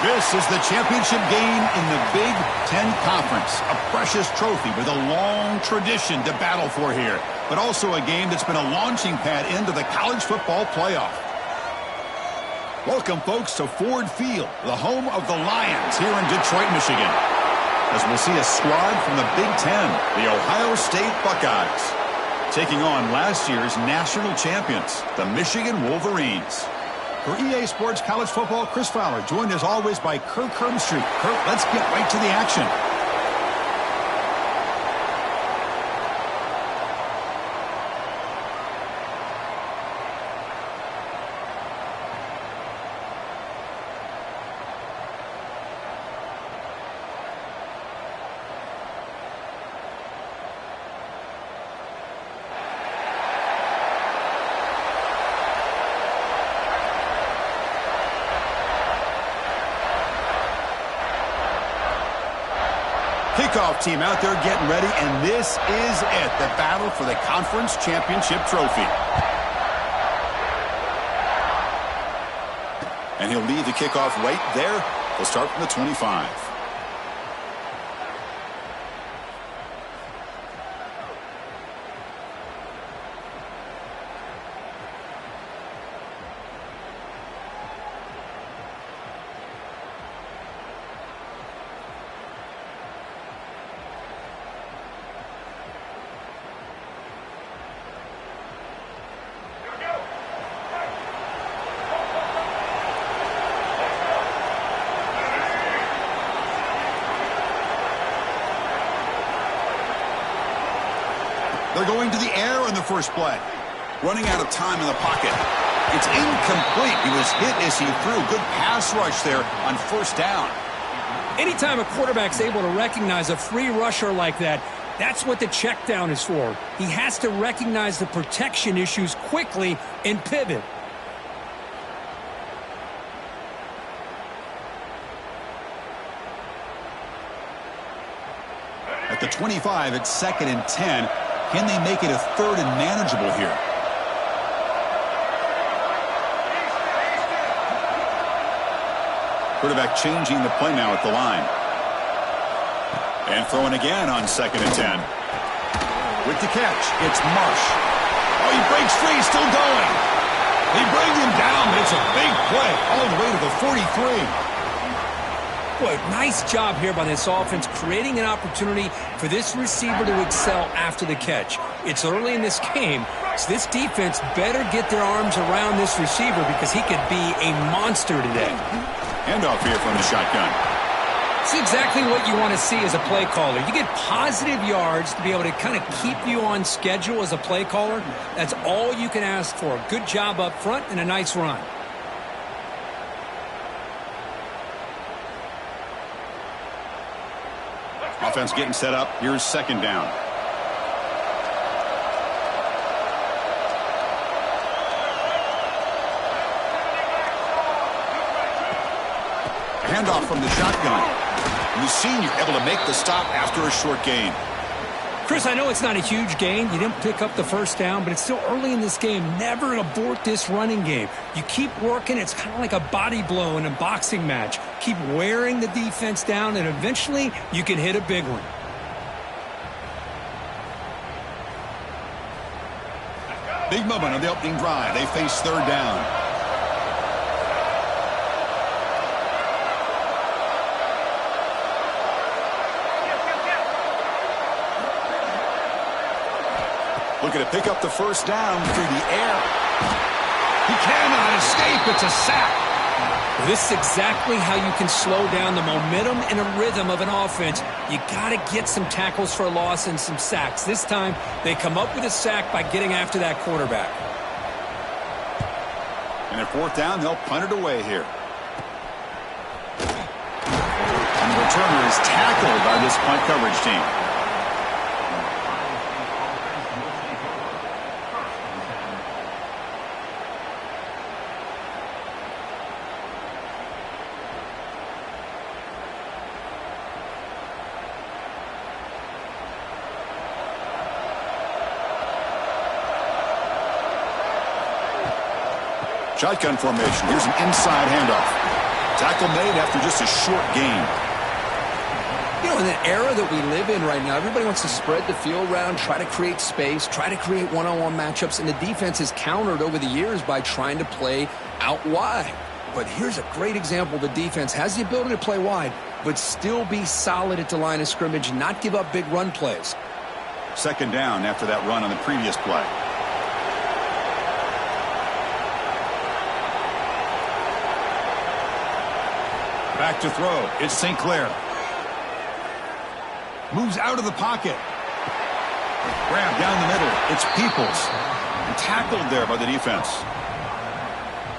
This is the championship game in the Big Ten Conference. A precious trophy with a long tradition to battle for here, but also a game that's been a launching pad into the college football playoff. Welcome, folks, to Ford Field, the home of the Lions here in Detroit, Michigan. As we'll see a squad from the Big Ten, the Ohio State Buckeyes, taking on last year's national champions, the Michigan Wolverines. For EA Sports College Football, Chris Fowler, joined as always by Kirk Herbstreit. Kirk, let's get right to the action. Kickoff team out there getting ready, and this is it, the battle for the conference championship trophy. And he'll lead the kickoff right there. He'll start from the 25. They're going to the air on the first play. Running out of time in the pocket. It's incomplete. He was hit as he threw. Good pass rush there on first down. Anytime a quarterback's able to recognize a free rusher like that, that's what the check down is for. He has to recognize the protection issues quickly and pivot. At the 25, it's 2nd and 10. Can they make it a 3rd and manageable here? Quarterback changing the play now at the line. And throwing again on 2nd and 10. With the catch, it's Marsh. Oh, he breaks free, still going. They bring him down, but it's a big play all the way to the 43. Boy, nice job here by this offense, creating an opportunity for this receiver to excel after the catch. It's early in this game, so this defense better get their arms around this receiver because he could be a monster today. Handoff here from the shotgun. It's exactly what you want to see as a play caller. You get positive yards to be able to kind of keep you on schedule as a play caller. That's all you can ask for. Good job up front and a nice run. Offense getting set up. Here's 2nd down. A handoff from the shotgun. And the senior able to make the stop after a short gain. Chris, I know it's not a huge gain. You didn't pick up the first down, but it's still early in this game. Never abort this running game. You keep working. It's kind of like a body blow in a boxing match. Keep wearing the defense down, and eventually you can hit a big one. Big moment on the opening drive. They face 3rd down. Looking to pick up the first down through the air. He cannot escape. It's a sack. This is exactly how you can slow down the momentum and a rhythm of an offense. You got to get some tackles for a loss and some sacks. This time, they come up with a sack by getting after that quarterback. And at 4th down, they'll punt it away here. And the returner is tackled by this punt coverage team. Shotgun formation. Here's an inside handoff. Tackle made after just a short gain. You know, in the era that we live in right now, everybody wants to spread the field around, try to create space, try to create one-on-one matchups, and the defense is countered over the years by trying to play out wide. But here's a great example. The defense has the ability to play wide, but still be solid at the line of scrimmage, not give up big run plays. Second down after that run on the previous play. Back to throw. It's St. Clair. Moves out of the pocket. Grab down the middle. It's Peoples. And tackled there by the defense.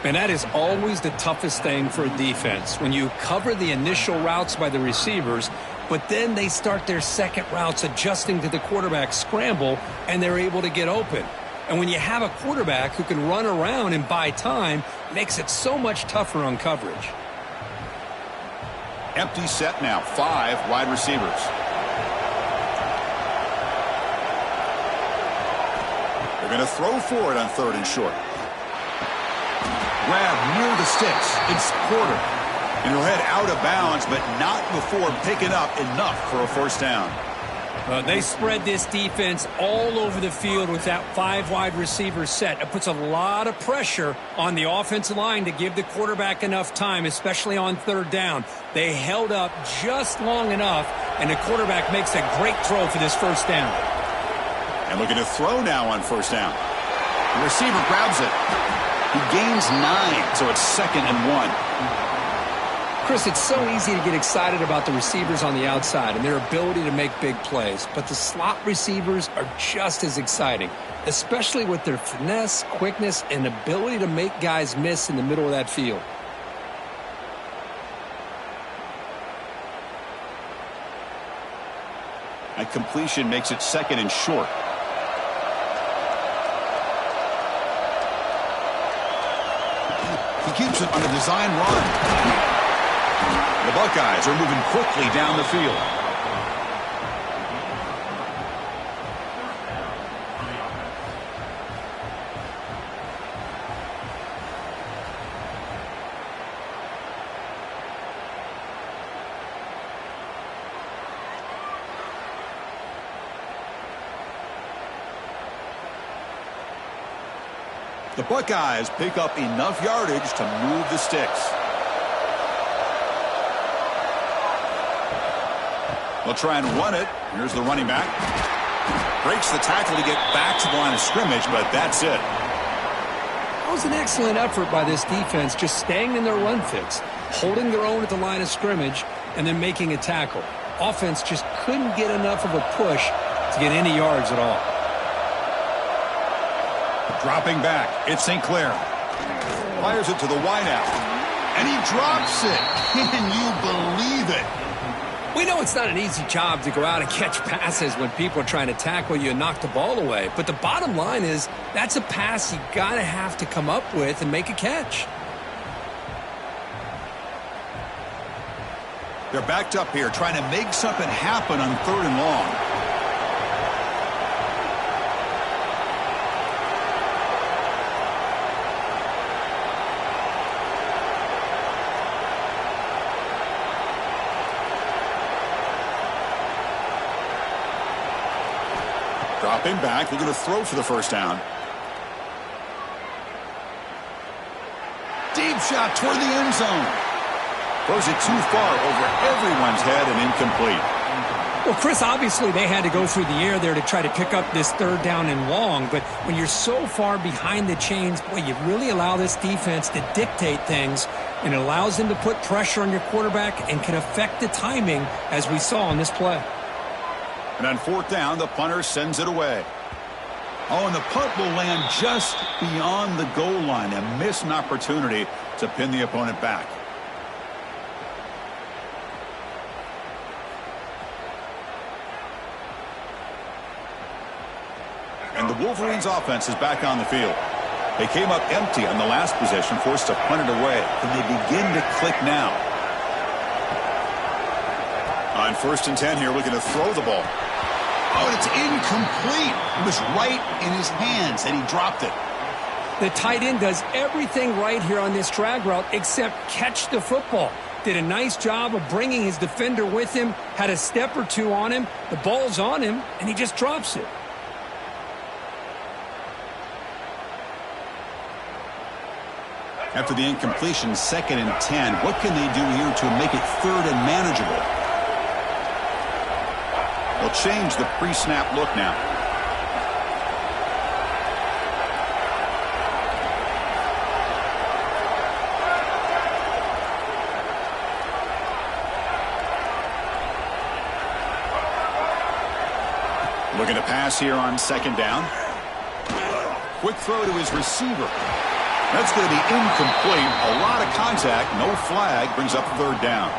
And that is always the toughest thing for a defense. When you cover the initial routes by the receivers, but then they start their second routes adjusting to the quarterback scramble, and they're able to get open. And when you have a quarterback who can run around and buy time, it makes it so much tougher on coverage. Empty set now. 5 wide receivers. They're going to throw for it on 3rd and short. Grab near the sticks. It's Porter. And he'll head out of bounds, but not before picking up enough for a first down. They spread this defense all over the field with that 5 wide receiver set. It puts a lot of pressure on the offensive line to give the quarterback enough time, especially on 3rd down. They held up just long enough, and the quarterback makes a great throw for this first down. And looking to throw now on 1st down. The receiver grabs it. He gains 9, so it's 2nd and 1. Chris, it's so easy to get excited about the receivers on the outside and their ability to make big plays, but the slot receivers are just as exciting, especially with their finesse, quickness, and ability to make guys miss in the middle of that field. That completion makes it 2nd and short. He keeps it on a design run. The Buckeyes are moving quickly down the field. The Buckeyes pick up enough yardage to move the sticks. They'll try and run it. Here's the running back. Breaks the tackle to get back to the line of scrimmage, but that's it. That was an excellent effort by this defense, just staying in their run fits, holding their own at the line of scrimmage, and then making a tackle. Offense just couldn't get enough of a push to get any yards at all. Dropping back, it's St. Clair. Fires it to the wideout. And he drops it. Can you believe it? We know it's not an easy job to go out and catch passes when people are trying to tackle you and knock the ball away. But the bottom line is that's a pass you got to have to come up with and make a catch. They're backed up here trying to make something happen on 3rd and long. Dropping back, looking to throw for the first down. Deep shot toward the end zone. Throws it too far over everyone's head and incomplete. Well, Chris, obviously they had to go through the air there to try to pick up this 3rd down and long, but when you're so far behind the chains, boy, you really allow this defense to dictate things, and it allows them to put pressure on your quarterback and can affect the timing, as we saw on this play. And on 4th down, the punter sends it away. Oh, and the punt will land just beyond the goal line and miss an opportunity to pin the opponent back. And the Wolverines' offense is back on the field. They came up empty on the last possession, forced to punt it away. Can they begin to click now? On 1st and 10 here, looking to throw the ball. Oh, it's incomplete. It was right in his hands, and he dropped it. The tight end does everything right here on this drag route except catch the football. Did a nice job of bringing his defender with him, had a step or two on him, the ball's on him, and he just drops it. After the incompletion, 2nd and 10. What can they do here to make it 3rd and manageable? They'll change the pre-snap look now. Looking to pass here on 2nd down. Quick throw to his receiver. That's going to be incomplete. A lot of contact. No flag. Brings up 3rd down.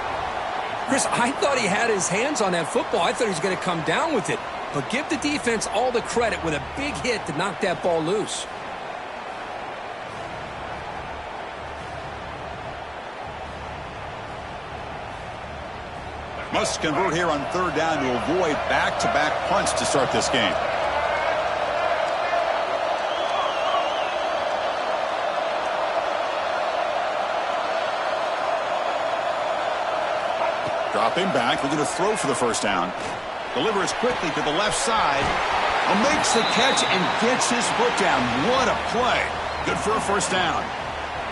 Chris, I thought he had his hands on that football. I thought he was going to come down with it. But give the defense all the credit with a big hit to knock that ball loose. Must convert here on 3rd down to avoid back-to-back punts to start this game. Dropping back, looking to throw for the 1st down. Delivers quickly to the left side. Makes the catch and gets his foot down. What a play. Good for a 1st down.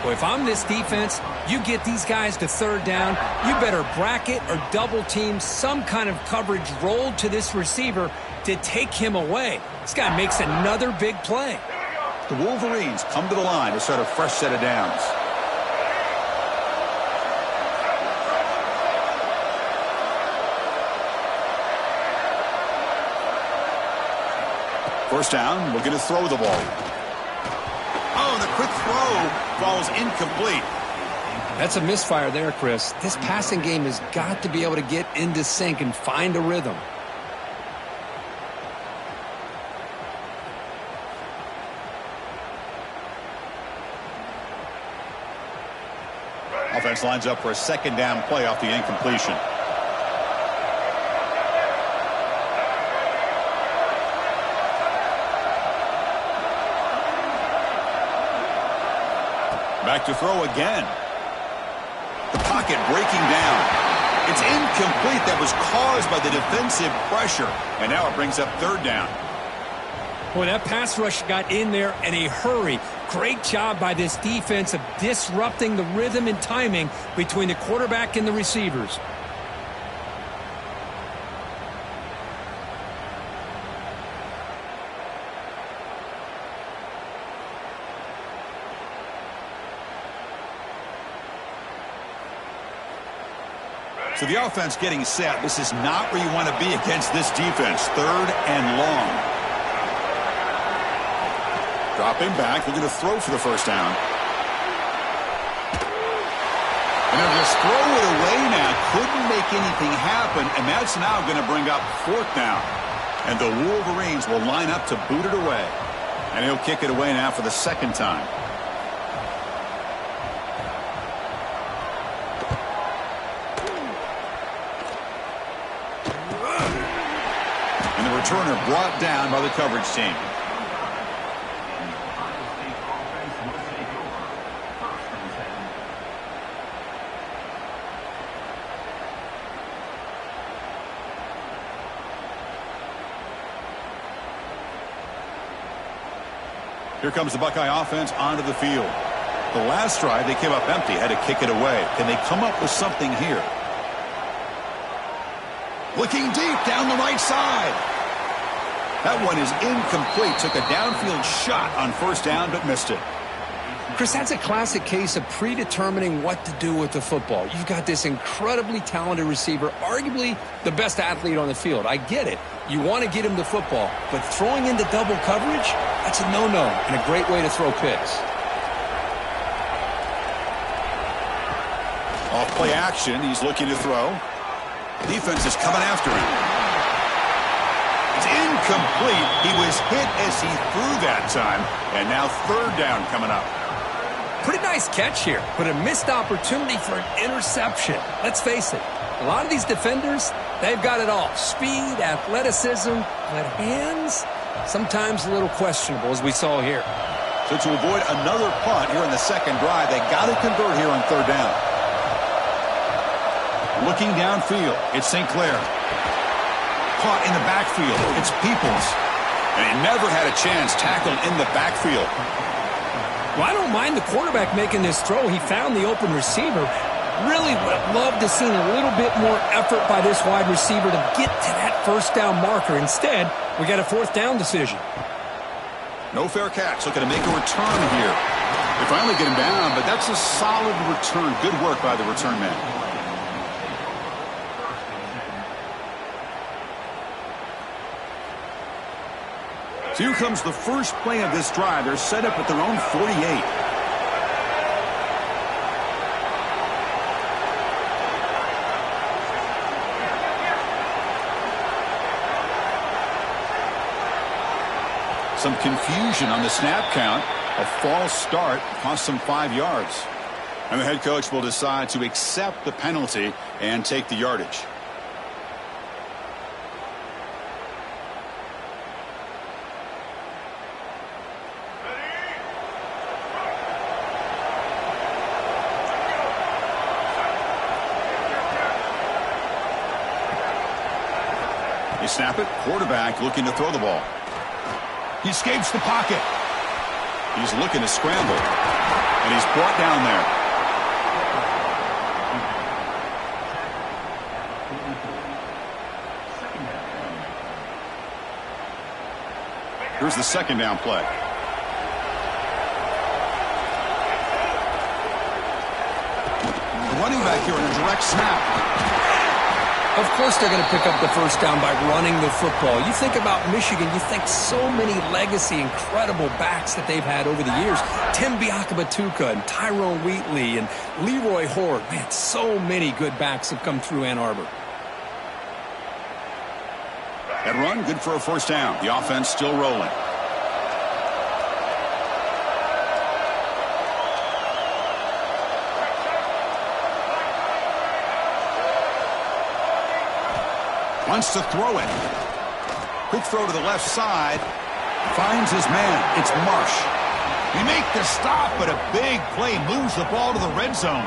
Well, if I'm this defense, you get these guys to 3rd down, you better bracket or double team some kind of coverage rolled to this receiver to take him away. This guy makes another big play. The Wolverines come to the line to start a fresh set of downs. First down, looking to throw the ball. Oh, the quick throw falls incomplete. That's a misfire there, Chris. This passing game has got to be able to get into sync and find a rhythm. Offense lines up for a 2nd down play off the incompletion. Back to throw again. The pocket breaking down. It's incomplete. That was caused by the defensive pressure. And now it brings up 3rd down. Boy, that pass rush got in there in a hurry. Great job by this defense of disrupting the rhythm and timing between the quarterback and the receivers. So the offense getting set. This is not where you want to be against this defense. 3rd and long. Dropping back, looking to throw for the 1st down. And they'll just throw it away now. Couldn't make anything happen, and that's now going to bring up 4th down. And the Wolverines will line up to boot it away. And he'll kick it away now for the 2nd time. Returner brought down by the coverage team. Here comes the Buckeye offense onto the field. The last drive, they came up empty, had to kick it away. Can they come up with something here? Looking deep down the right side. That one is incomplete. Took a downfield shot on 1st down, but missed it. Chris, that's a classic case of predetermining what to do with the football. You've got this incredibly talented receiver, arguably the best athlete on the field. I get it. You want to get him the football, but throwing into double coverage, that's a no-no and a great way to throw picks. Off play action, he's looking to throw. Defense is coming after him. It's incomplete. He was hit as he threw that time. And now 3rd down coming up. Pretty nice catch here, but a missed opportunity for an interception. Let's face it, a lot of these defenders, they've got it all. Speed, athleticism, but hands, sometimes a little questionable, as we saw here. So to avoid another punt here in the second drive, they got to convert here on third down. Looking downfield, it's St. Clair. Caught in the backfield, it's Peoples. And he never had a chance tackled in the backfield. Well, I don't mind the quarterback making this throw. He found the open receiver. Really would have loved to see a little bit more effort by this wide receiver to get to that first down marker. Instead, we got a fourth down decision. No fair catch. Looking to make a return here. They finally get him down, but that's a solid return. Good work by the return man. So here comes the first play of this drive. They're set up at their own 48. Some confusion on the snap count. A false start cost them 5 yards. And the head coach will decide to accept the penalty and take the yardage. They snap it. Quarterback looking to throw the ball. He escapes the pocket. He's looking to scramble. And he's brought down there. Here's the second down play. The running back here in a direct snap. Of course they're going to pick up the first down by running the football. You think about Michigan, you think so many legacy, incredible backs that they've had over the years. Tim Biakabatuka and Tyrone Wheatley and Leroy Horde. Man, so many good backs have come through Ann Arbor. That run, good for a first down. The offense still rolling. Wants to throw it. Quick throw to the left side. Finds his man. It's Marsh. He make the stop, but a big play moves the ball to the red zone.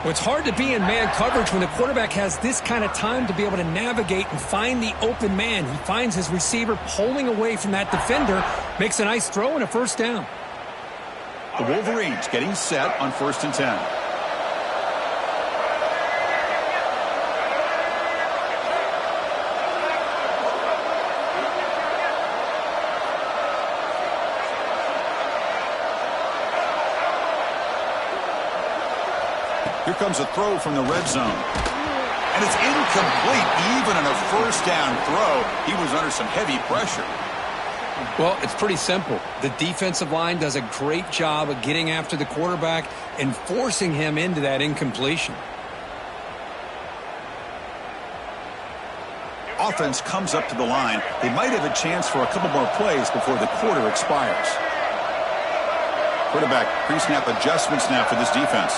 Well, it's hard to be in man coverage when the quarterback has this kind of time to be able to navigate and find the open man. He finds his receiver pulling away from that defender, makes a nice throw and a first down. The Wolverines getting set on 1st and 10. Here comes a throw from the red zone. And it's incomplete. Even on a first down throw, he was under some heavy pressure. Well, it's pretty simple. The defensive line does a great job of getting after the quarterback and forcing him into that incompletion. Offense comes up to the line. They might have a chance for a couple more plays before the quarter expires. Quarterback pre-snap adjustments now for this defense.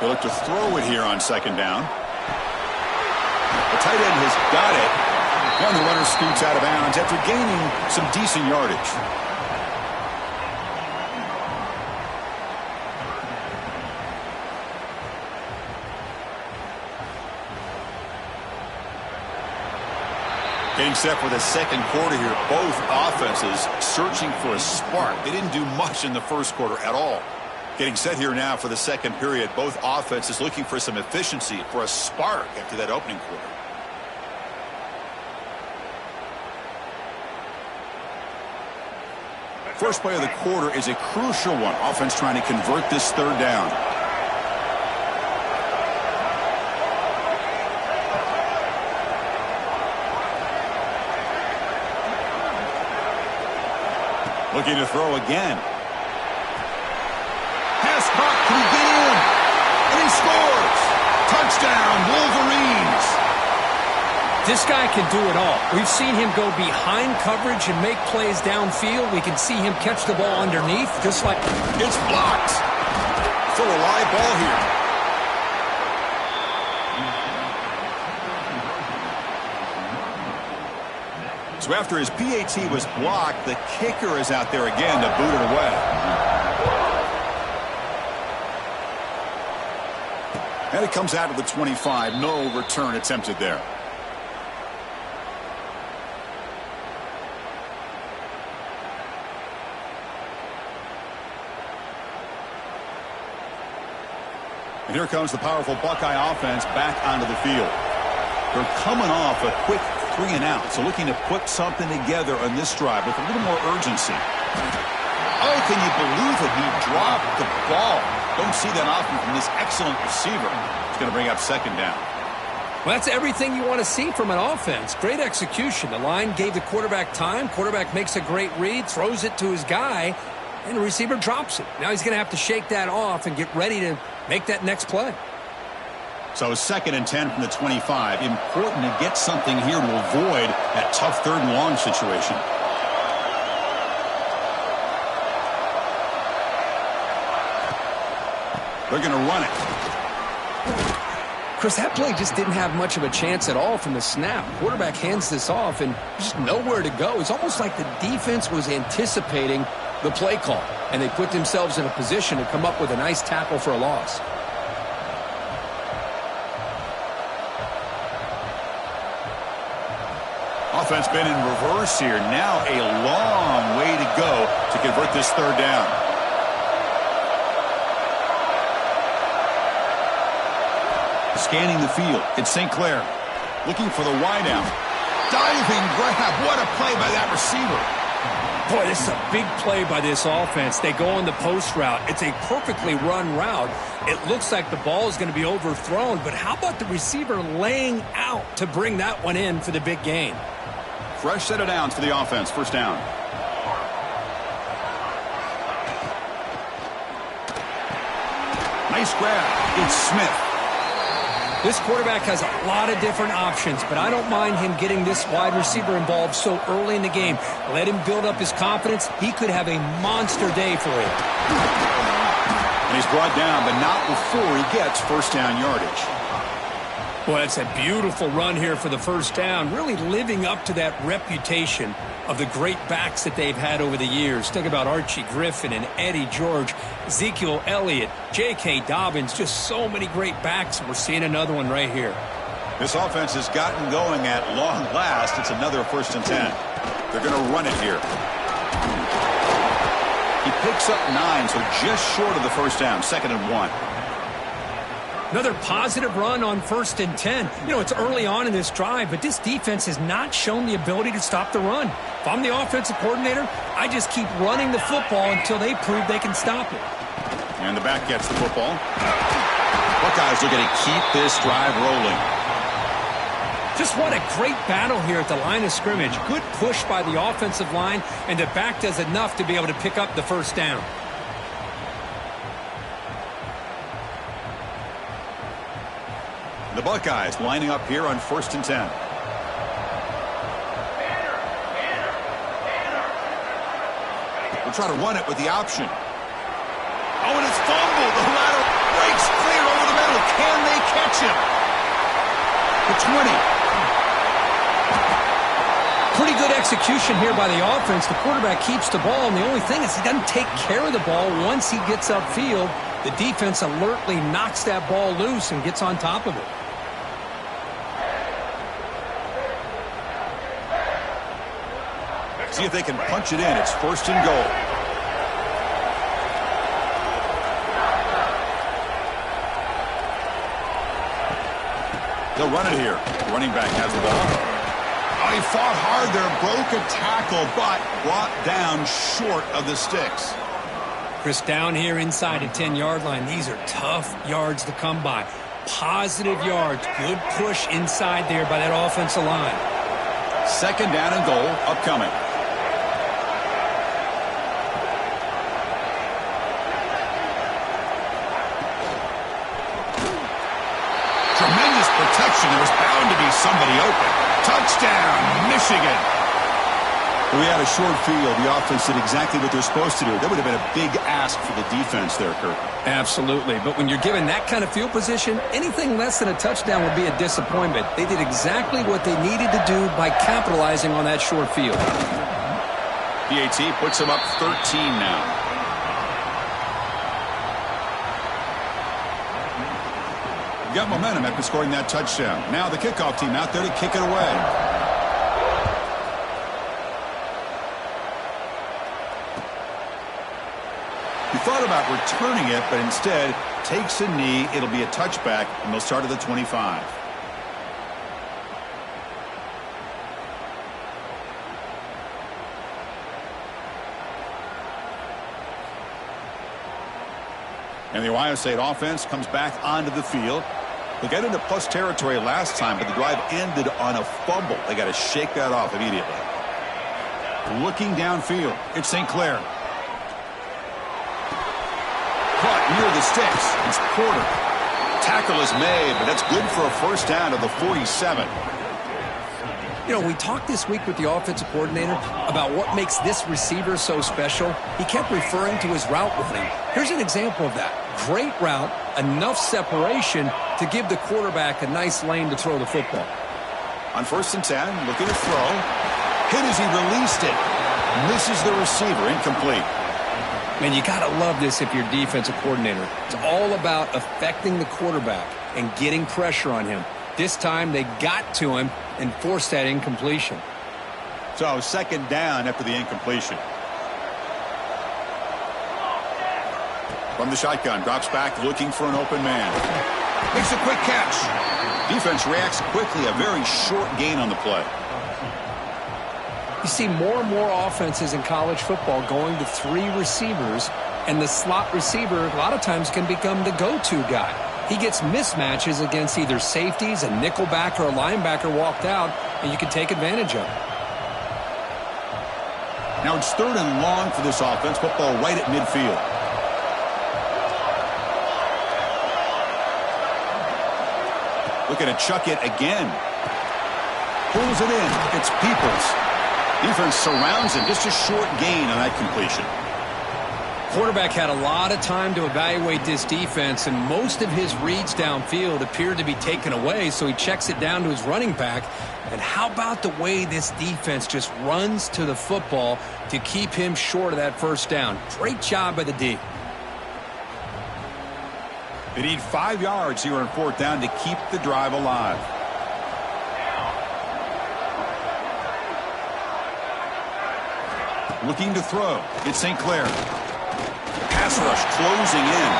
They look to throw it here on second down. The tight end has got it. And the runner scoots out of bounds after gaining some decent yardage. Getting set for the second quarter here. Both offenses searching for a spark. They didn't do much in the first quarter at all. Getting set here now for the second period. Both offenses looking for some efficiency, for a spark after that opening quarter. First play of the quarter is a crucial one. Offense trying to convert this third down. Looking to throw again. Pass caught. Can he get in? And he scores. Touchdown, Wolverines. This guy can do it all. We've seen him go behind coverage and make plays downfield. We can see him catch the ball underneath, just like... It's blocked. Still a live ball here. So after his PAT was blocked, the kicker is out there again to boot it away. And it comes out of the 25. No return attempted there. And here comes the powerful Buckeye offense back onto the field. They're coming off a quick 3 and out, so looking to put something together on this drive with a little more urgency. Oh, can you believe it? He dropped the ball. Don't see that often from this excellent receiver. It's going to bring up second down. Well, that's everything you want to see from an offense. Great execution. The line gave the quarterback time. Quarterback makes a great read, throws it to his guy, and the receiver drops it. Now he's going to have to shake that off and get ready to make that next play. So 2nd and 10 from the 25. Important to get something here to avoid that tough 3rd and long situation. They're going to run it. Chris, that play just didn't have much of a chance at all from the snap. Quarterback hands this off and just nowhere to go. It's almost like the defense was anticipating the play call, and they put themselves in a position to come up with a nice tackle for a loss. Offense been in reverse here. Now a long way to go to convert this 3rd down. Scanning the field. It's St. Clair. Looking for the wideout. Diving grab. What a play by that receiver. Boy, this is a big play by this offense. They go on the post route. It's a perfectly run route. It looks like the ball is going to be overthrown, but how about the receiver laying out to bring that one in for the big gain? Fresh set of downs for the offense. First down. Nice grab. It's Smith. This quarterback has a lot of different options, but I don't mind him getting this wide receiver involved so early in the game. Let him build up his confidence. He could have a monster day for him. And he's brought down, but not before he gets first down yardage. Well, that's a beautiful run here for the first down, really living up to that reputation of the great backs that they've had over the years. Think about Archie Griffin and Eddie George, Ezekiel Elliott, J.K. Dobbins, just so many great backs, and we're seeing another one right here. This offense has gotten going at long last. It's another 1st and 10. They're going to run it here. He picks up 9, so just short of the first down, 2nd and 1. Another positive run on 1st and 10. You know, it's early on in this drive, but this defense has not shown the ability to stop the run. If I'm the offensive coordinator, I just keep running the football until they prove they can stop it. And the back gets the football. Buckeyes are going to keep this drive rolling. Just what a great battle here at the line of scrimmage. Good push by the offensive line, and the back does enough to be able to pick up the first down. The Buckeyes lining up here on 1st and 10. We'll try to run it with the option. Oh, and it's fumbled. The lateral breaks clear over the middle. Can they catch him? The 20. Pretty good execution here by the offense. The quarterback keeps the ball, and the only thing is he doesn't take care of the ball once he gets upfield. The defense alertly knocks that ball loose and gets on top of it. See if they can punch it in. It's 1st and goal. They'll run it here. The running back has the ball. Oh, he fought hard there, broke a tackle, but brought down short of the sticks. Chris, down here inside the 10-yard line, these are tough yards to come by. Positive yards. Good push inside there by that offensive line. 2nd down and goal upcoming. Tremendous protection. There was bound to be somebody open. Touchdown, Michigan. We had a short field. The offense did exactly what they're supposed to do. That would have been a big ask for the defense there, Kirk. Absolutely. But when you're given that kind of field position, anything less than a touchdown would be a disappointment. They did exactly what they needed to do by capitalizing on that short field. BAT puts them up 13 now. Got momentum after scoring that touchdown. Now the kickoff team out there to kick it away. He thought about returning it, but instead takes a knee. It'll be a touchback, and they'll start at the 25. And the Ohio State offense comes back onto the field. They got into plus territory last time, but the drive ended on a fumble. They got to shake that off immediately. Looking downfield, it's St. Clair. Caught near the sticks. It's Porter. Tackle is made, but that's good for a first down to the 47. You know, we talked this week with the offensive coordinator about what makes this receiver so special. He kept referring to his route running. Here's an example of that. Great route, enough separation to give the quarterback a nice lane to throw the football. On 1st and 10, looking to throw. Hit as he released it. Misses the receiver, incomplete. Man, you got to love this if you're a defensive coordinator. It's all about affecting the quarterback and getting pressure on him. This time they got to him and forced that incompletion. So second down after the incompletion. From the shotgun, drops back looking for an open man. Makes a quick catch. Defense reacts quickly, a very short gain on the play. You see more and more offenses in college football going to 3 receivers, and the slot receiver a lot of times can become the go-to guy. He gets mismatches against either safeties, a nickelback, or a linebacker walked out, and you can take advantage of it. Now it's 3rd and long for this offense. Football right at midfield. Looking to chuck it again. Pulls it in. It's Peoples. Defense surrounds him. Just a short gain on that completion. Quarterback had a lot of time to evaluate this defense, and most of his reads downfield appeared to be taken away, so he checks it down to his running back. And how about the way this defense just runs to the football to keep him short of that first down? Great job by the D. They need 5 yards here on 4th down to keep the drive alive. Looking to throw. It's St. Clair. Pass rush closing in.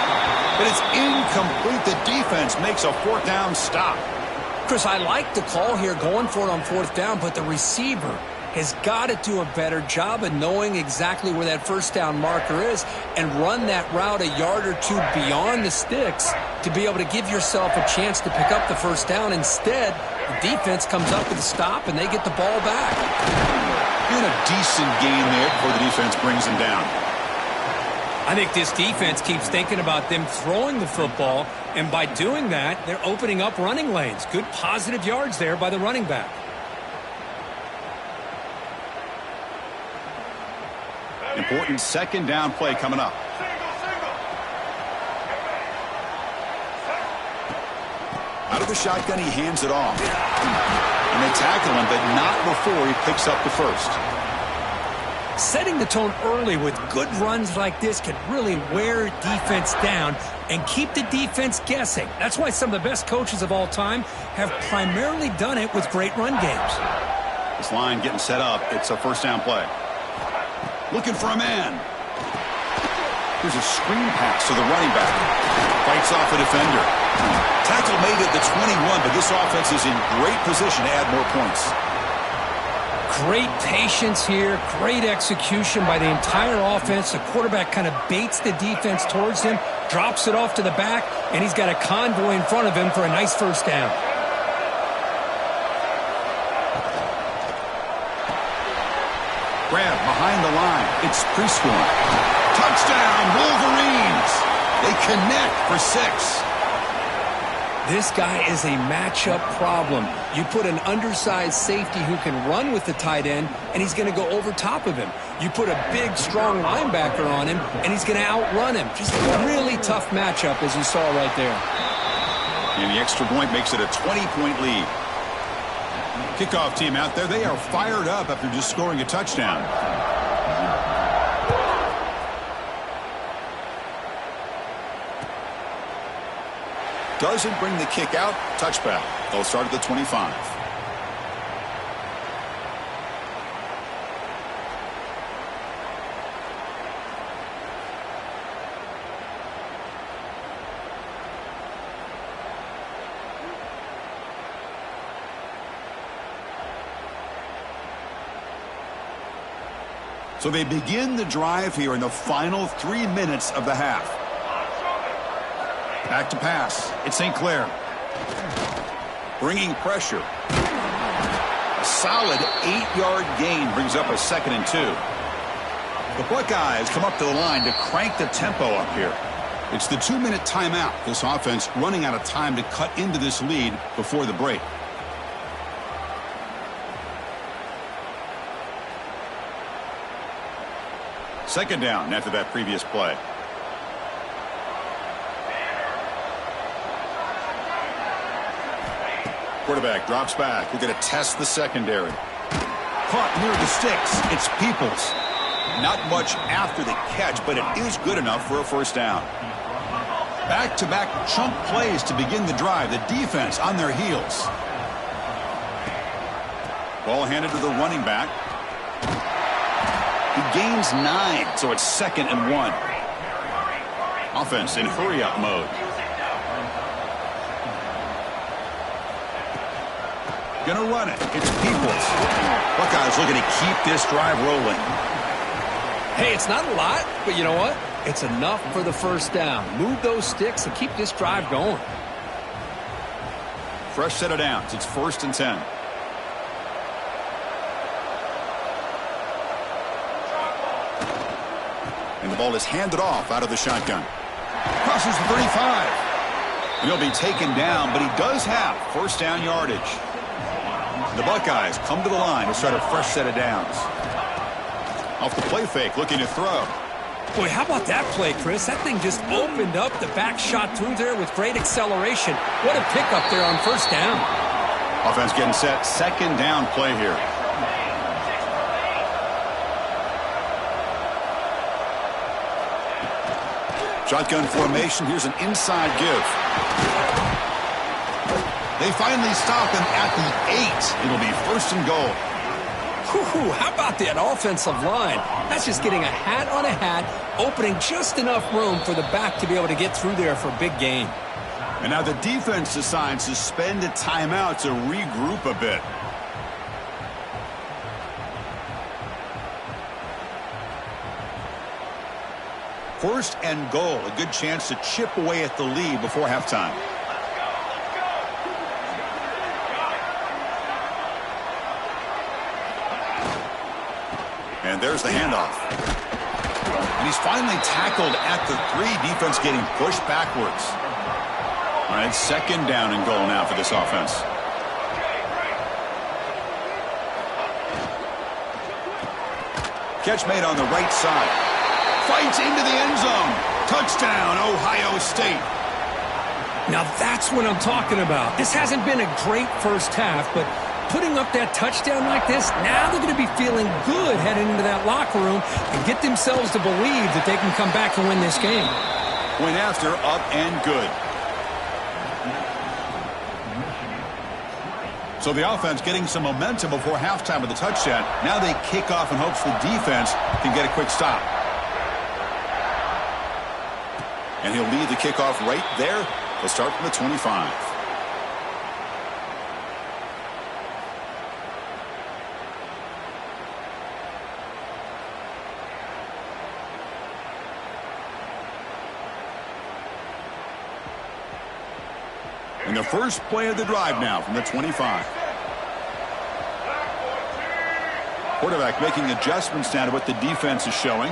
But it's incomplete. The defense makes a 4th down stop. Chris, I like the call here going for it on 4th down, but the receiver has got to do a better job of knowing exactly where that first down marker is and run that route a yard or 2 beyond the sticks to be able to give yourself a chance to pick up the first down. Instead, the defense comes up with a stop and they get the ball back. Doing a decent gain there before the defense brings him down. I think this defense keeps thinking about them throwing the football, and by doing that, they're opening up running lanes. Good positive yards there by the running back. Important 2nd down play coming up. Out of the shotgun, he hands it off. And they tackle him, but not before he picks up the first. Setting the tone early with good runs like this can really wear defense down and keep the defense guessing. That's why some of the best coaches of all time have primarily done it with great run games. This line getting set up. It's a 1st down play. Looking for a man. Here's a screen pass to the running back. Fights off a defender. Tackle made at the 21, but this offense is in great position to add more points. Great patience here, great execution by the entire offense. The quarterback kind of baits the defense towards him, drops it off to the back, and he's got a convoy in front of him for a nice first down. Grab behind the line. It's Prescorn. Touchdown, Wolverines! They connect for 6. This guy is a matchup problem. You put an undersized safety who can run with the tight end, and he's going to go over top of him. You put a big, strong linebacker on him, and he's going to outrun him. Just a really tough matchup, as you saw right there. And the extra point makes it a 20-point lead. Kickoff team out there, they are fired up after just scoring a touchdown. Doesn't bring the kick out. Touchback. They'll start at the 25. So they begin the drive here in the final 3 minutes of the half. Back to pass. It's St. Clair. Bringing pressure. A solid 8-yard gain brings up a 2nd and 2. The Buckeyes come up to the line to crank the tempo up here. It's the 2-minute timeout. This offense running out of time to cut into this lead before the break. Second down after that previous play. Quarterback drops back. We're going to test the secondary. Caught near the sticks. It's Peoples. Not much after the catch, but it is good enough for a first down. Back-to-back chunk plays to begin the drive. The defense on their heels. Ball handed to the running back. He gains 9, so it's 2nd and 1. Offense in hurry-up mode. Gonna run it. It's Peoples. Buckeyes looking to keep this drive rolling. Hey, it's not a lot, but you know what? It's enough for the first down. Move those sticks and keep this drive going. Fresh set of downs. It's 1st and 10. And the ball is handed off out of the shotgun. Crosses the 35. And he'll be taken down, but he does have first down yardage. The Buckeyes come to the line to start a fresh set of downs. Off the play fake, looking to throw. Boy, how about that play, Chris? That thing just opened up. The back shot through there with great acceleration. What a pickup there on first down. Offense getting set. 2nd down play here. Shotgun formation. Here's an inside give. They finally stop him at the 8. It'll be 1st and goal. Whew, how about that offensive line? That's just getting a hat on a hat, opening just enough room for the back to be able to get through there for a big gain. And now the defense decides to spend a timeout to regroup a bit. First and goal, a good chance to chip away at the lead before halftime. And there's the handoff. And he's finally tackled at the 3. Defense getting pushed backwards. All right, 2nd down and goal now for this offense. Catch made on the right side. Fights into the end zone. Touchdown, Ohio State. Now that's what I'm talking about. This hasn't been a great first half, but putting up that touchdown like this, now they're going to be feeling good heading into that locker room and get themselves to believe that they can come back and win this game. Went after, up and good. So the offense getting some momentum before halftime with the touchdown. Now they kick off in hopes the defense can get a quick stop. And he'll lead the kickoff right there. They'll start from the 25. And the first play of the drive now from the 25. Quarterback making adjustments now to what the defense is showing.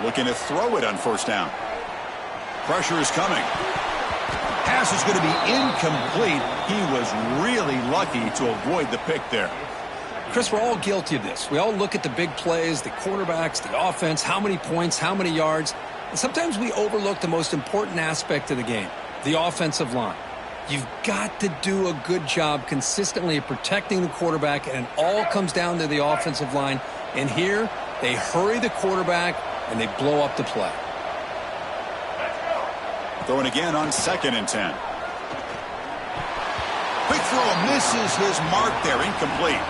Looking to throw it on first down. Pressure is coming. Pass is going to be incomplete. He was really lucky to avoid the pick there. Chris, we're all guilty of this. We all look at the big plays, the quarterbacks, the offense, how many points, how many yards. And sometimes we overlook the most important aspect of the game, the offensive line. You've got to do a good job consistently of protecting the quarterback, and it all comes down to the offensive line. And here, they hurry the quarterback, and they blow up the play. Throwing again on 2nd and 10. Quick throw, misses his mark there, incomplete.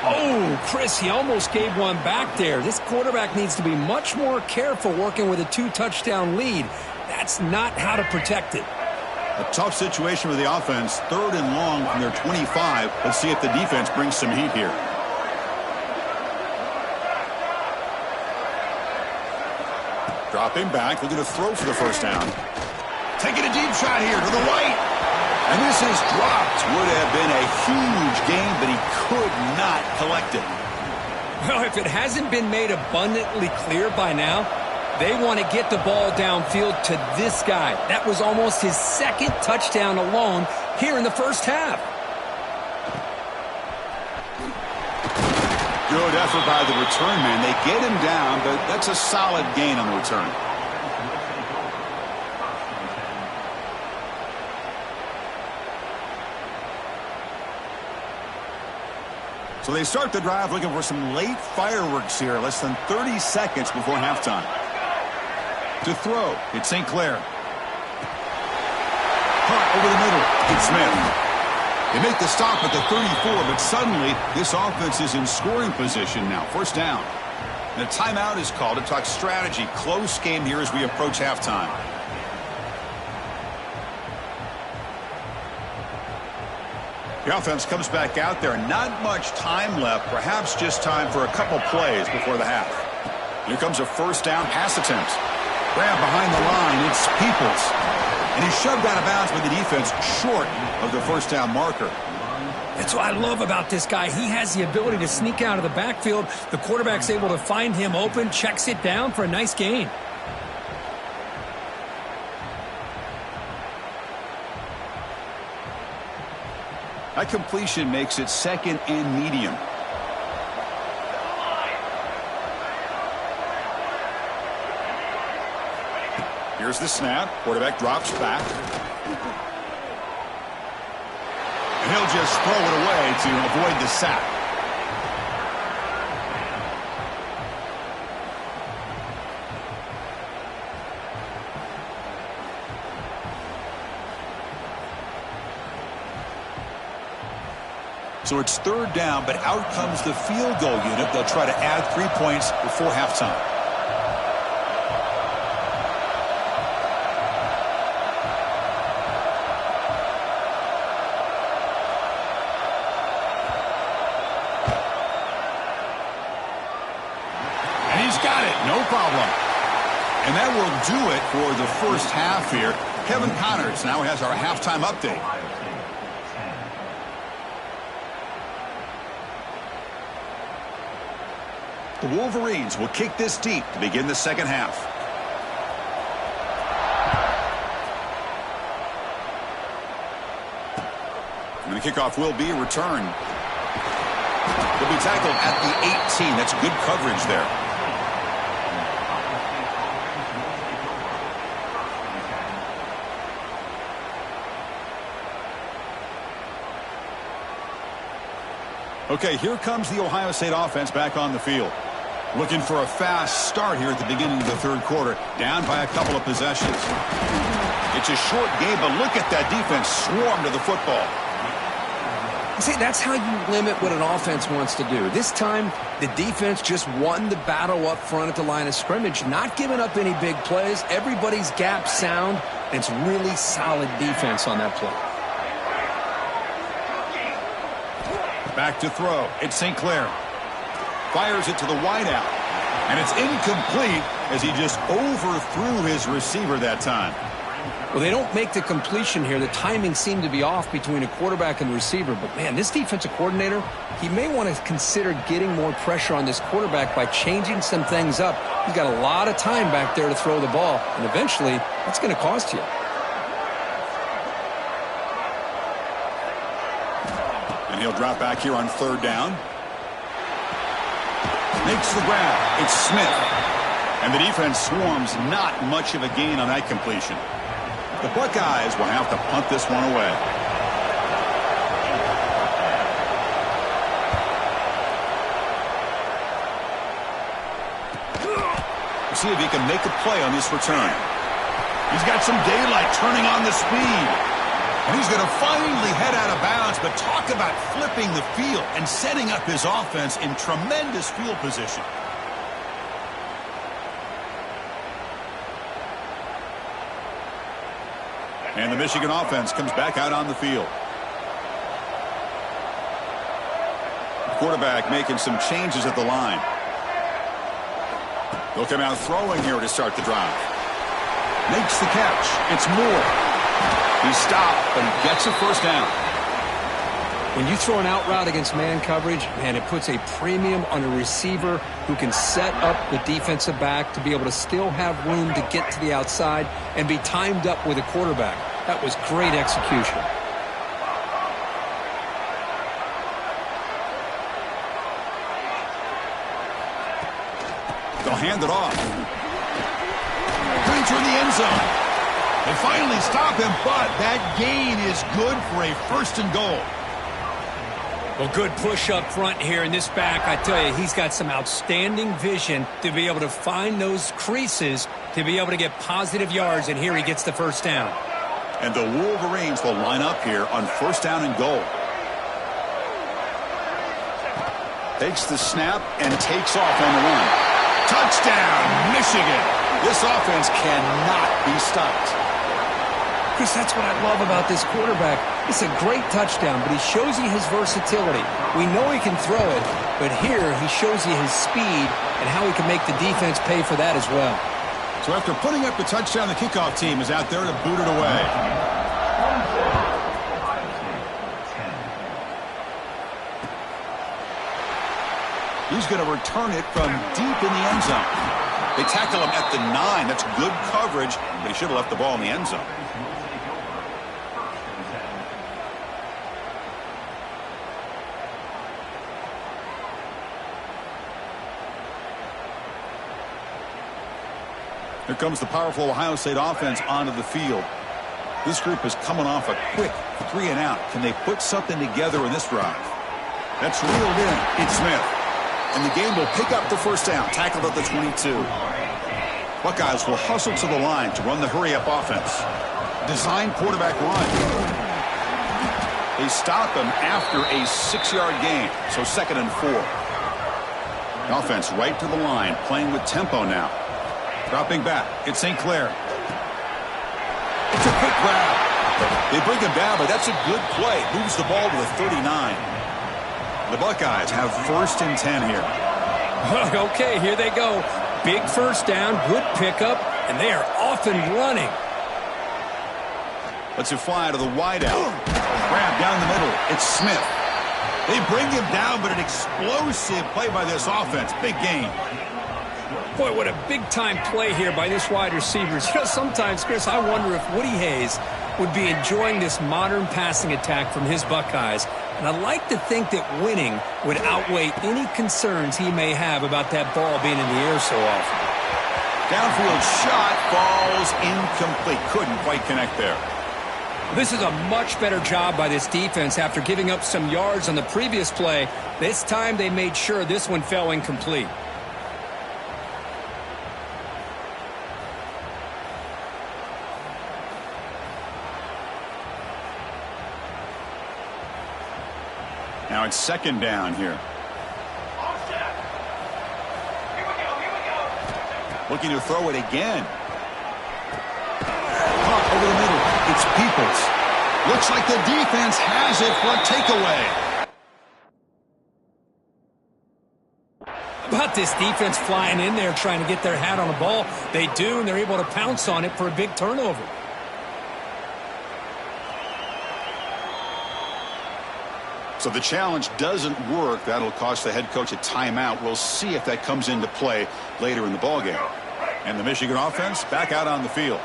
Oh, Chris, he almost gave one back there. This quarterback needs to be much more careful working with a 2-touchdown lead. That's not how to protect it. A tough situation with the offense. 3rd and long from their 25. Let's see if the defense brings some heat here. Dropping back, looking to throw for the first down. Taking a deep shot here to the right. And this is dropped. Would have been a huge gain, but he could not collect it. Well, if it hasn't been made abundantly clear by now, they want to get the ball downfield to this guy. That was almost his 2nd touchdown alone here in the first half. Good effort by the return man. They get him down, but that's a solid gain on the return. So they start the drive looking for some late fireworks here. Less than 30 seconds before halftime. To throw, it's St. Clair. Caught over the middle. It's Smith. They make the stop at the 34, but suddenly this offense is in scoring position now. First down. And a timeout is called to talk strategy. Close game here as we approach halftime. The offense comes back out there. Not much time left. Perhaps just time for a couple plays before the half. Here comes a first down pass attempt. Grab behind the line. It's Peoples. And he's shoved out of bounds by the defense short of the first down marker. That's what I love about this guy. He has the ability to sneak out of the backfield. The quarterback's able to find him open, checks it down for a nice gain. That completion makes it 2nd and medium. Here's the snap. Quarterback drops back. And he'll just throw it away to avoid the sack. So it's 3rd down, but out comes the field goal unit. They'll try to add 3 points before halftime. And he's got it, no problem. And that will do it for the first half here. Kevin Connors now has our halftime update. The Wolverines will kick this deep to begin the second half. And the kickoff will be a return. He'll be tackled at the 18. That's good coverage there. Okay, here comes the Ohio State offense back on the field. Looking for a fast start here at the beginning of the 3rd quarter. Down by a couple of possessions. It's a short game, but look at that defense swarm to the football. See, that's how you limit what an offense wants to do. This time, the defense just won the battle up front at the line of scrimmage, not giving up any big plays. Everybody's gap sound, and it's really solid defense on that play. Back to throw. It's St. Clair. Fires it to the wideout. And it's incomplete as he just overthrew his receiver that time. Well, they don't make the completion here. The timing seemed to be off between a quarterback and receiver. But, man, this defensive coordinator, he may want to consider getting more pressure on this quarterback by changing some things up. He's got a lot of time back there to throw the ball. And eventually, that's going to cost you. And he'll drop back here on 3rd down. Makes the grab. It's Smith. And the defense swarms, not much of a gain on that completion. The Buckeyes will have to punt this one away. We'll see if he can make a play on this return. He's got some daylight turning on the speed. And he's going to finally head out of bounds, but talk about flipping the field and setting up his offense in tremendous field position. And the Michigan offense comes back out on the field. The quarterback making some changes at the line. He'll come out throwing here to start the drive. Makes the catch. It's Moore. He stopped, but he gets a 1st down. When you throw an out route against man coverage, man, it puts a premium on a receiver who can set up the defensive back to be able to still have room to get to the outside and be timed up with a quarterback. That was great execution. They'll hand it off. Going through the end zone. They finally stop him, but that gain is good for a 1st and goal. Well, good push up front here in this back. I tell you, he's got some outstanding vision to be able to find those creases to be able to get positive yards, and here he gets the 1st down. And the Wolverines will line up here on 1st down and goal. Takes the snap and takes off on the run. Touchdown, Michigan. This offense cannot be stopped. Chris, that's what I love about this quarterback. It's a great touchdown, but he shows you his versatility. We know he can throw it, but here he shows you his speed and how he can make the defense pay for that as well. So after putting up the touchdown, the kickoff team is out there to boot it away. He's going to return it from deep in the end zone. They tackle him at the 9. That's good coverage, but he should have left the ball in the end zone. Here comes the powerful Ohio State offense onto the field. This group is coming off a quick 3 and out. Can they put something together in this drive? That's reeled in. It's Smith. And the game will pick up the 1st down. Tackled at the 22. Buckeyes will hustle to the line to run the hurry-up offense. Design quarterback run. They stop him after a 6-yard gain. So 2nd and 4. The offense right to the line, playing with tempo now. Dropping back. It's St. Clair. It's a quick grab. They bring him down, but that's a good play. Moves the ball to the 39. The Buckeyes have 1st and 10 here. Okay, here they go. Big 1st down, good pickup, and they are off and running. Let's it fly to the wideout. Grab down the middle. It's Smith. They bring him down, but an explosive play by this offense. Big gain. Boy, what a big-time play here by this wide receiver. You know, sometimes, Chris, I wonder if Woody Hayes would be enjoying this modern passing attack from his Buckeyes. And I like to think that winning would outweigh any concerns he may have about that ball being in the air so often. Downfield shot falls incomplete. Couldn't quite connect there. This is a much better job by this defense after giving up some yards on the previous play. This time they made sure this one fell incomplete. Now it's 2nd down here. Looking to throw it again. Caught over the middle. It's Peoples. Looks like the defense has it for a takeaway. How about this defense flying in there trying to get their hat on the ball? They do, and they're able to pounce on it for a big turnover. So the challenge doesn't work. That'll cost the head coach a timeout. We'll see if that comes into play later in the ballgame. And the Michigan offense back out on the field.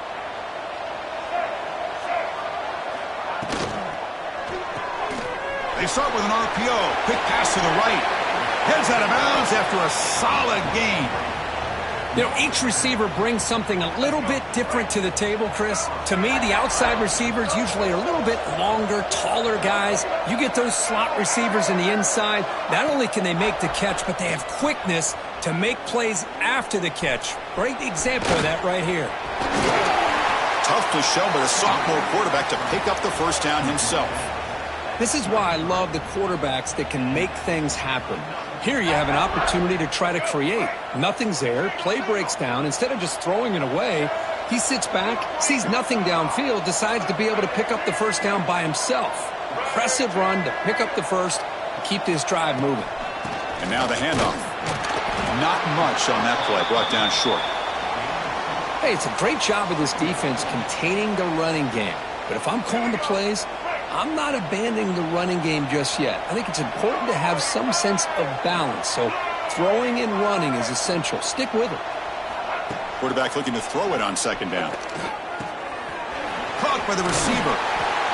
They start with an RPO. Quick pass to the right. Heads out of bounds after a solid gain. You know, each receiver brings something a little bit different to the table, Chris. To me, the outside receivers usually are a little bit longer, taller guys. You get those slot receivers in the inside, not only can they make the catch, but they have quickness to make plays after the catch. Great example of that right here. Tough to show, but a sophomore quarterback to pick up the first down himself. This is why I love the quarterbacks that can make things happen. Here you have an opportunity to try to create. Nothing's there. Play breaks down. Instead of just throwing it away, he sits back, sees nothing downfield, decides to be able to pick up the first down by himself. Impressive run to pick up the first and keep this drive moving. And now the handoff. Not much on that play. Brought down short. Hey, it's a great job of this defense containing the running game. But if I'm calling the plays, I'm not abandoning the running game just yet. I think it's important to have some sense of balance. So throwing and running is essential. Stick with it. Quarterback looking to throw it on second down. Caught by the receiver.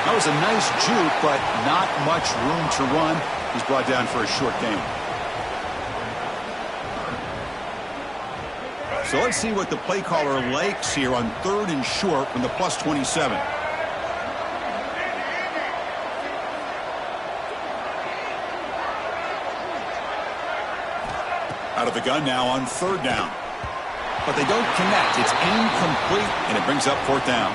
That was a nice juke, but not much room to run. He's brought down for a short gain. So let's see what the play caller likes here on 3rd and short from the +27. Out of the gun now on 3rd down. But they don't connect. It's incomplete, and it brings up 4th down.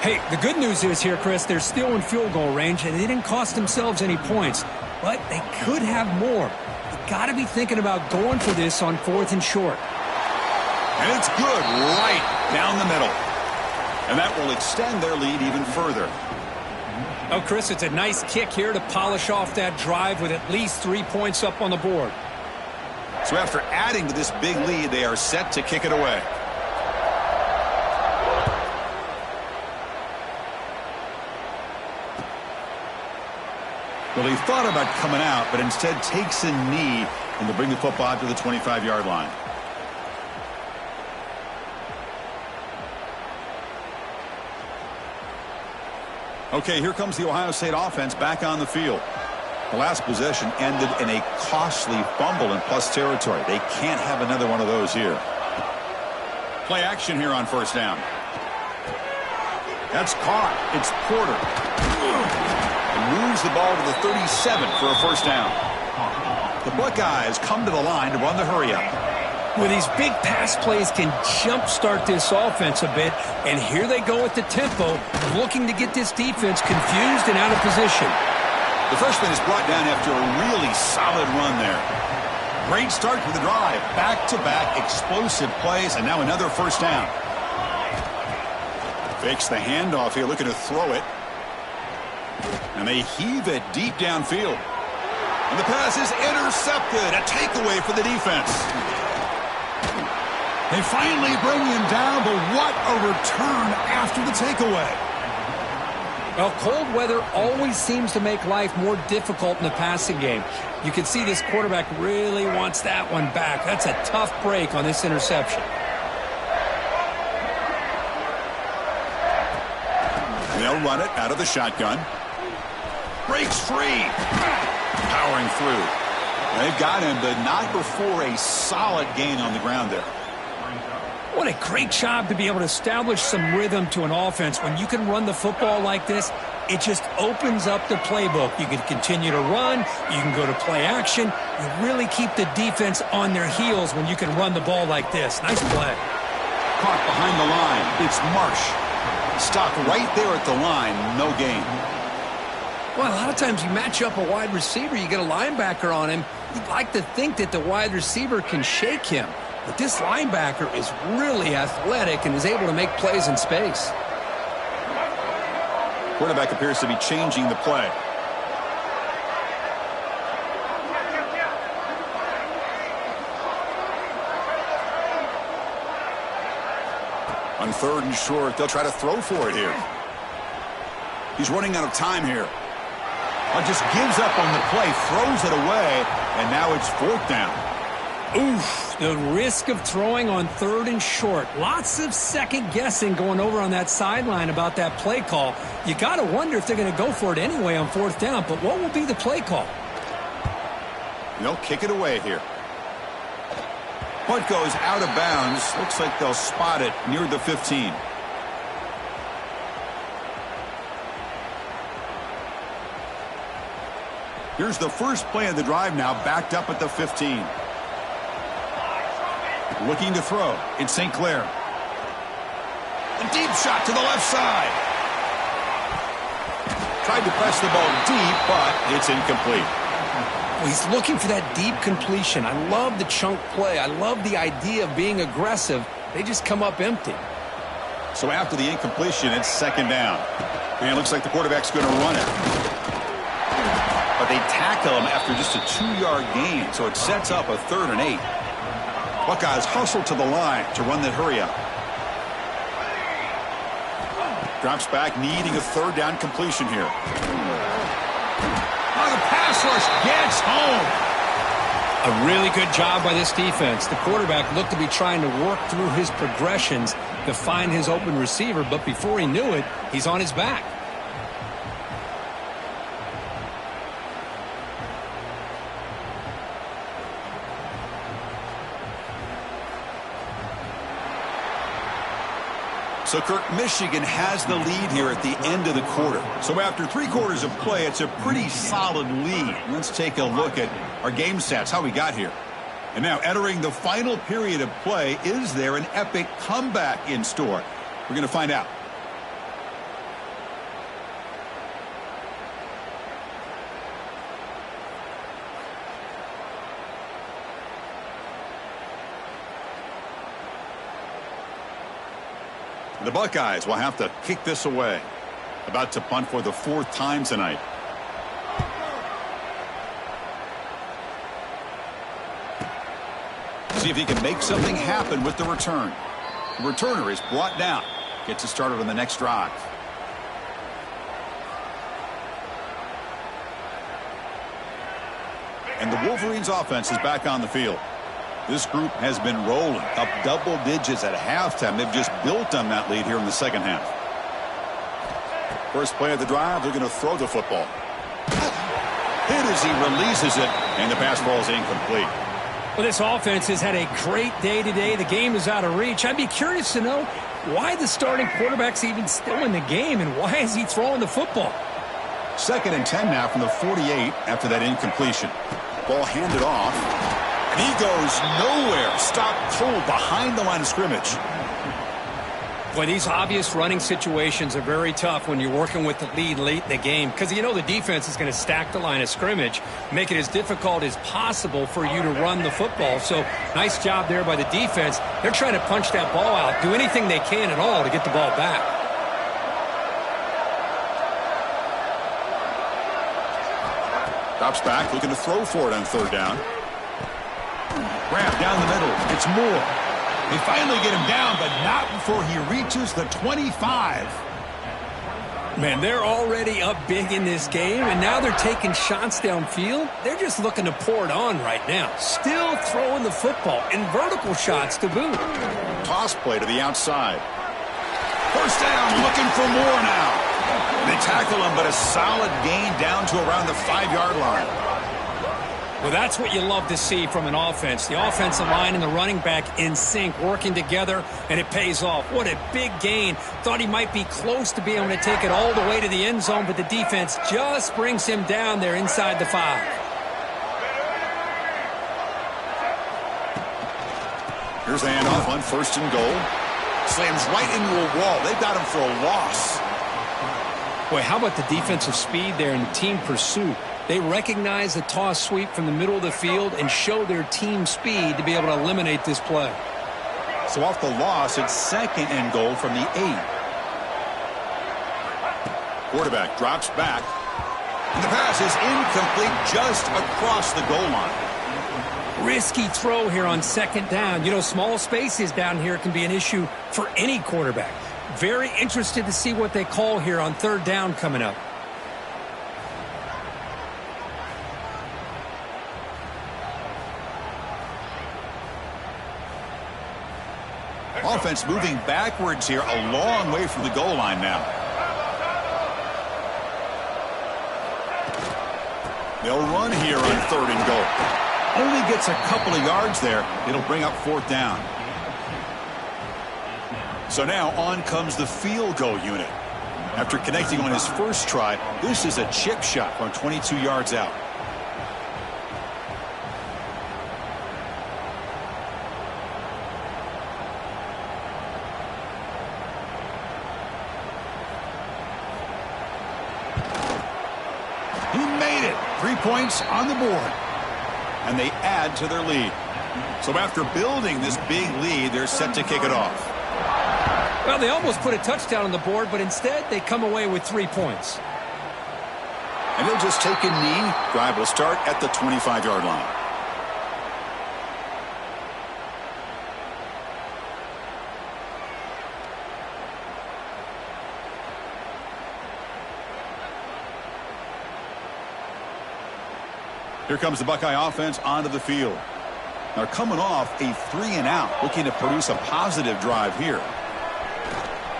Hey, the good news is here, Chris, they're still in field goal range, and they didn't cost themselves any points. But they could have more. You got to be thinking about going for this on 4th and short. And it's good right down the middle. And that will extend their lead even further. Oh, Chris, it's a nice kick here to polish off that drive with at least 3 points up on the board. So after adding to this big lead, they are set to kick it away. Well, he thought about coming out, but instead takes a knee and to bring the football out to the 25-yard line. Okay, here comes the Ohio State offense back on the field. The last possession ended in a costly fumble in plus territory. They can't have another one of those here. Play action here on 1st down. That's caught. It's Porter. And moves the ball to the 37 for a 1st down. The Buckeyes come to the line to run the hurry-up. Well, these big pass plays can jumpstart this offense a bit, and here they go at the tempo, looking to get this defense confused and out of position. The freshman is brought down after a really solid run there. Great start to the drive. Back-to-back explosive plays, and now another 1st down. Fakes the handoff here, looking to throw it. And they heave it deep downfield. And the pass is intercepted. A takeaway for the defense. They finally bring him down, but what a return after the takeaway. Well, cold weather always seems to make life more difficult in the passing game. You can see this quarterback really wants that one back. That's a tough break on this interception. They'll run it out of the shotgun. Breaks free. Powering through. They've got him, but not before a solid gain on the ground there. What a great job to be able to establish some rhythm to an offense. When you can run the football like this, it just opens up the playbook. You can continue to run. You can go to play action. You really keep the defense on their heels when you can run the ball like this. Nice play. Caught behind the line. It's Marsh. Stopped right there at the line. No gain. Well, a lot of times you match up a wide receiver. You get a linebacker on him. You'd like to think that the wide receiver can shake him. But this linebacker is really athletic and is able to make plays in space. Quarterback appears to be changing the play. On 3rd and short, they'll try to throw for it here. He's running out of time here. Just gives up on the play, throws it away, and now it's 4th down. Oof. The risk of throwing on 3rd and short. Lots of second guessing going over on that sideline about that play call. You got to wonder if they're going to go for it anyway on 4th down, but what will be the play call? They'll kick it away here. Punt goes out of bounds. Looks like they'll spot it near the 15. Here's the first play of the drive now, backed up at the 15. Looking to throw. It's St. Clair. A deep shot to the left side. Tried to press the ball deep, but it's incomplete. Well, he's looking for that deep completion. I love the chunk play. I love the idea of being aggressive. They just come up empty. So after the incompletion, it's 2nd down. And it looks like the quarterback's going to run it. But they tackle him after just a 2-yard gain, so it sets up a 3rd and 8. Buckeyes hustle to the line to run that hurry up. Drops back, needing a 3rd down completion here. Oh, the pass rush gets home. A really good job by this defense. The quarterback looked to be trying to work through his progressions to find his open receiver, but before he knew it, he's on his back. So, Kirk, Michigan has the lead here at the end of the quarter. So after 3 quarters of play, it's a pretty solid lead. Let's take a look at our game stats, how we got here. And now entering the final period of play, is there an epic comeback in store? We're going to find out. The Buckeyes will have to kick this away. About to punt for the 4th time tonight. See if he can make something happen with the return. The returner is brought down. Gets it started on the next drive. And the Wolverines offense is back on the field. This group has been rolling up double digits at halftime. They've just built on that lead here in the second half. First play of the drive, they're going to throw the football. Hit as he releases it, and the pass ball is incomplete. Well, this offense has had a great day today. The game is out of reach. I'd be curious to know why the starting quarterback's even still in the game, and why is he throwing the football? 2nd and 10 now from the 48 after that incompletion. Ball handed off. And he goes nowhere. Stopped cold behind the line of scrimmage. Boy, these obvious running situations are very tough when you're working with the lead late in the game, because you know the defense is going to stack the line of scrimmage, make it as difficult as possible for you to run the football. So nice job there by the defense. They're trying to punch that ball out, do anything they can at all to get the ball back. Drops back, looking to throw for it on 3rd down. Grab down the middle. It's Moore. They finally get him down, but not before he reaches the 25. Man, they're already up big in this game, and now they're taking shots downfield. They're just looking to pour it on right now. Still throwing the football, and vertical shots to boot. Toss play to the outside. First down, looking for more now. They tackle him, but a solid gain down to around the 5-yard line. Well, that's what you love to see from an offense. The offensive line and the running back in sync, working together, and it pays off. What a big gain. Thought he might be close to being able to take it all the way to the end zone, but the defense just brings him down there inside the 5. Here's the handoff on 1st and goal. Slams right into a wall. They've got him for a loss. Boy, how about the defensive speed there and the team pursuit? They recognize the toss sweep from the middle of the field and show their team speed to be able to eliminate this play. So off the loss, it's 2nd and goal from the 8. Quarterback drops back. And the pass is incomplete just across the goal line. Risky throw here on 2nd down. You know, small spaces down here can be an issue for any quarterback. Very interested to see what they call here on 3rd down coming up. offense moving backwards here, a long way from the goal line now. They'll run here on 3rd and goal. Only gets a couple of yards there. It'll bring up 4th down. So now on comes the field goal unit. After connecting on his first try, this is a chip shot from 22 yards out. He made it. 3 points on the board. And they add to their lead. So after building this big lead, they're set to kick it off. Well, they almost put a touchdown on the board, but instead they come away with 3 points. And he'll just take a knee. Drive will start at the 25-yard line. Here comes the Buckeye offense onto the field. They're coming off a 3-and-out, looking to produce a positive drive here.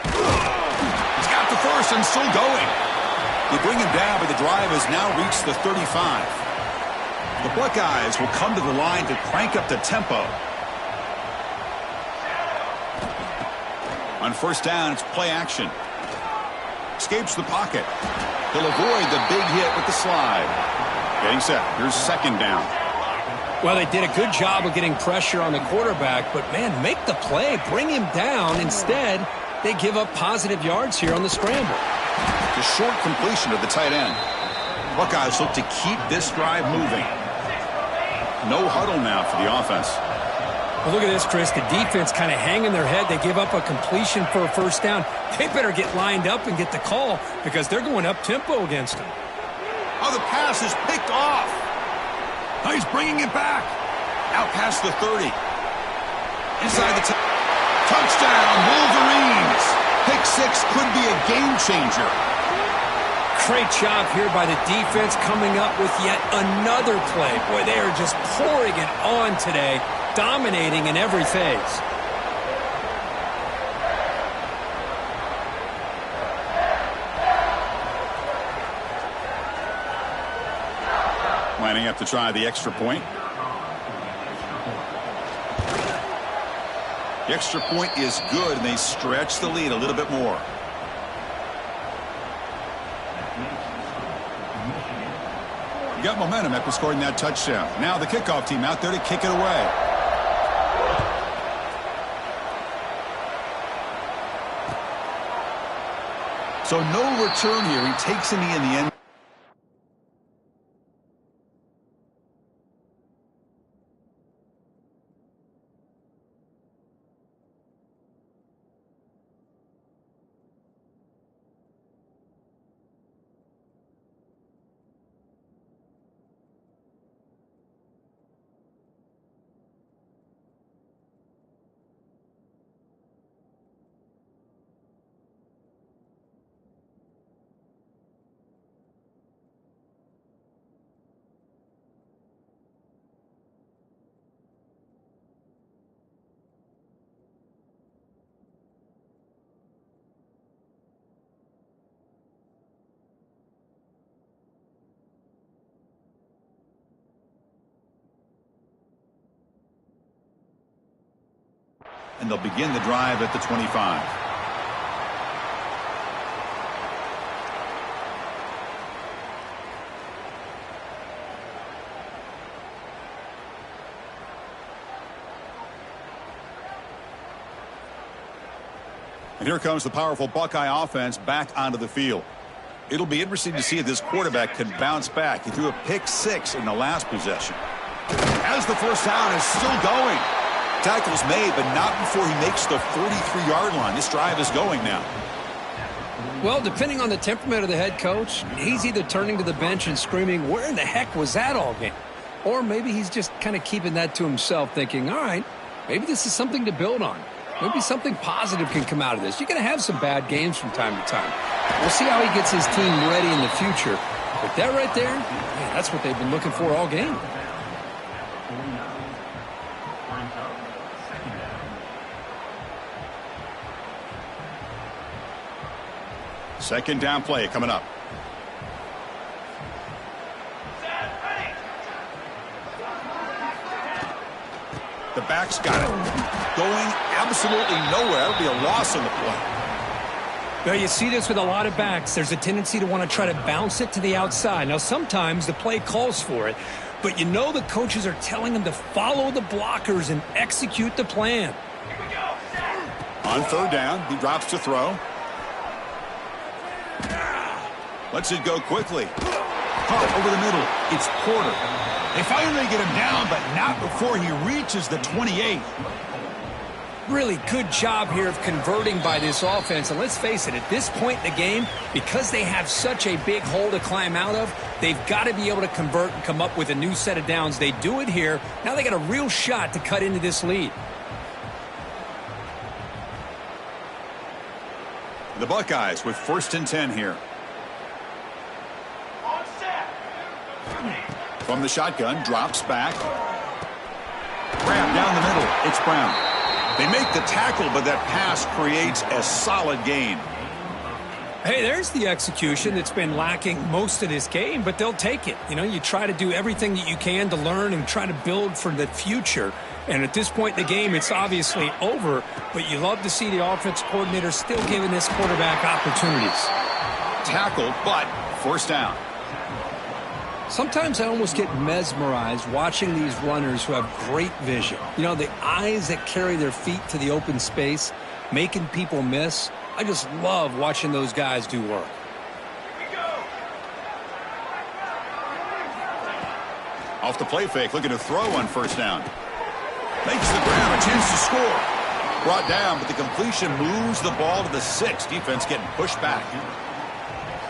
He's got the first and still going. They bring him down, but the drive has now reached the 35. The Buckeyes will come to the line to crank up the tempo. On 1st down, it's play action. Escapes the pocket. He'll avoid the big hit with the slide. Getting set. Here's 2nd down. Well, they did a good job of getting pressure on the quarterback, but, man, make the play. Bring him down. Instead, they give up positive yards here on the scramble. The short completion of the tight end. Buckeyes look to keep this drive moving. No huddle now for the offense. Well, look at this, Chris. The defense kind of hanging their head. They give up a completion for a 1st down. They better get lined up and get the call because they're going up-tempo against them. Oh, the pass is picked off. Oh, he's bringing it back. Out past the 30. Inside the touchdown, Wolverines. Pick 6 could be a game changer. Great job here by the defense coming up with yet another play. Boy, they are just pouring it on today, dominating in every phase. Lining up to try the extra point. The extra point is good, and they stretch the lead a little bit more. You got momentum after scoring that touchdown. Now the kickoff team out there to kick it away. So no return here. He takes a knee in the end. And they'll begin the drive at the 25. And here comes the powerful Buckeye offense back onto the field. It'll be interesting to see if this quarterback can bounce back. He threw a pick 6 in the last possession. As the 1st down is still going. Tackle's made, but not before he makes the 43-yard line. This drive is going now. Well, depending on the temperament of the head coach, he's either turning to the bench and screaming, where in the heck was that all game? Or maybe he's just kind of keeping that to himself, thinking, all right, maybe this is something to build on. Maybe something positive can come out of this. You're going to have some bad games from time to time. We'll see how he gets his team ready in the future. But that right there, man, that's what they've been looking for all game. Second down play coming up. The back's got it. Going absolutely nowhere. That'll be a loss on the play. Well, you see this with a lot of backs. There's a tendency to want to try to bounce it to the outside. Now, sometimes the play calls for it, but you know the coaches are telling them to follow the blockers and execute the plan. On third down, he drops to throw. Lets it go quickly. Caught over the middle. It's Porter. They finally get him down, but not before he reaches the 28. Really good job here of converting by this offense. And let's face it, at this point in the game, because they have such a big hole to climb out of, they've got to be able to convert and come up with a new set of downs. They do it here. Now they got a real shot to cut into this lead. The Buckeyes with 1st and 10 here. From the shotgun, drops back. Grab down the middle. It's Brown. They make the tackle, but that pass creates a solid gain. Hey, there's the execution that's been lacking most of this game, but they'll take it. You know, you try to do everything that you can to learn and try to build for the future. And at this point in the game, it's obviously over, but you love to see the offense coordinator still giving this quarterback opportunities. Tackle, but 1st down. Sometimes I almost get mesmerized watching these runners who have great vision. You know, the eyes that carry their feet to the open space, making people miss. I just love watching those guys do work. Off the play fake, looking to throw on 1st down. Makes the grab, a chance to score. Brought down, but the completion moves the ball to the 6. Defense getting pushed back.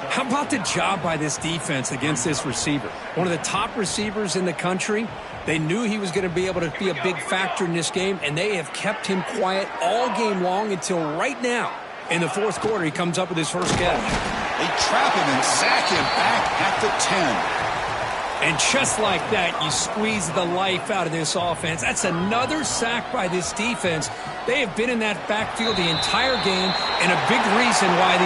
How about the job by this defense against this receiver? One of the top receivers in the country. They knew he was going to be able to be a big factor in this game, and they have kept him quiet all game long until right now. In the 4th quarter, he comes up with his first catch. They trap him and sack him back at the 10. And just like that, you squeeze the life out of this offense. That's another sack by this defense. They have been in that backfield the entire game, and a big reason why the